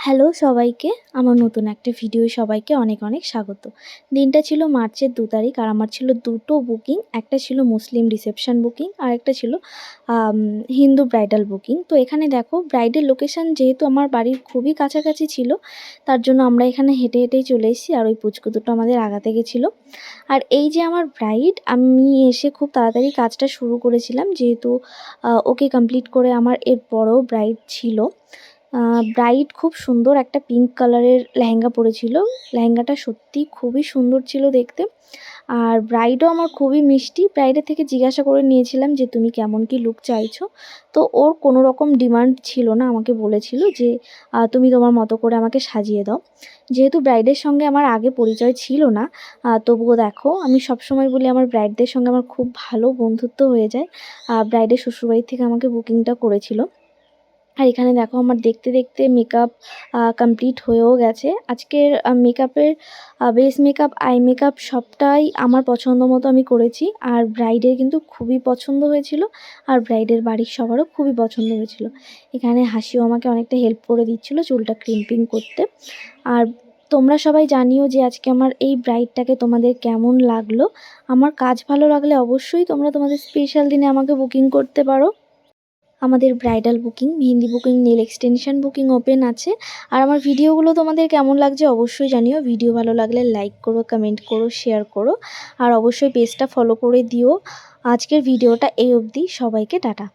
Hello সবাইকে, আমার নতুন একটা ভিডিও সবাইকে অনেক অনেক স্বাগত। দিনটা ছিল মার্চের ২ তারিখ আর আমার ছিল দুটো বুকিং। একটা ছিল মুসলিম রিসেপশন বুকিং আর একটা ছিল হিন্দু ব্রাইডাল বুকিং। তো এখানে দেখো ব্রাইডের লোকেশন যেহেতু আমার বাড়ির খুবই কাছাকাছি ছিল, তার জন্য আমরা এখানে হেঁটে হেঁটেই চলে এসেছি আর ওই পুচকু দুটো আমাদের আগাতে গেছিলো। আর এই যে আমার ব্রাইড, আমি এসে খুব তাড়াতাড়ি কাজটা শুরু করেছিলাম যেহেতু ওকে কমপ্লিট করে আমার এর পরেও ব্রাইড ছিল। ব্রাইড খুব সুন্দর একটা পিঙ্ক কালারের লেহেঙ্গা পরেছিল। লেহেঙ্গাটা সত্যিই খুবই সুন্দর ছিল দেখতে। আর ব্রাইডও আমার খুবই মিষ্টি। ব্রাইডের থেকে জিজ্ঞাসা করে নিয়েছিলাম যে, "তুমি কেমন কী লুক চাইছো?" তো ওর কোনো রকম ডিমান্ড ছিল না। আমাকে বলেছিল যে, "তুমি তোমার মতো করে আমাকে সাজিয়ে দাও।" যেহেতু ব্রাইডের সঙ্গে আমার আগে পরিচয় ছিল না, তবুও দেখো আমি সবসময় বলি আমার ব্রাইডদের সঙ্গে আমার খুব ভালো বন্ধুত্ব হয়ে যায়। ব্রাইডের শ্বশুরবাড়ি থেকে আমাকে বুকিংটা করেছিল। আর এখানে দেখো আমার দেখতে দেখতে মেকআপ কমপ্লিট হয়েও গেছে। আজকের মেকআপের বেস মেকআপ, আই মেকআপ সবটাই আমার পছন্দ মতো আমি করেছি। আর ব্রাইডের কিন্তু খুবই পছন্দ হয়েছিল আর ব্রাইডের বাড়ির সবারও খুবই পছন্দ হয়েছিল। এখানে হাসিও আমাকে অনেকটা হেল্প করে দিচ্ছিল চুলটা ক্রিম্পিং করতে। আর তোমরা সবাই জানিও যে আজকে আমার এই ব্রাইডটাকে তোমাদের কেমন লাগলো। আমার কাজ ভালো লাগলে অবশ্যই তোমরা তোমাদের স্পেশাল দিনে আমাকে বুকিং করতে পারো। আমাদের bridal booking, mehndi booking, nail extension booking open আছে। আর আমার ভিডিওগুলো তোমাদের কেমন লাগছে অবশ্যই জানিও। ভিডিও ভালো লাগলে লাইক করো, কমেন্ট করো, শেয়ার করো আর অবশ্যই পেজটা ফলো করে দিও। আজকের ভিডিওটা এই অবধি। সবাইকে টাটা।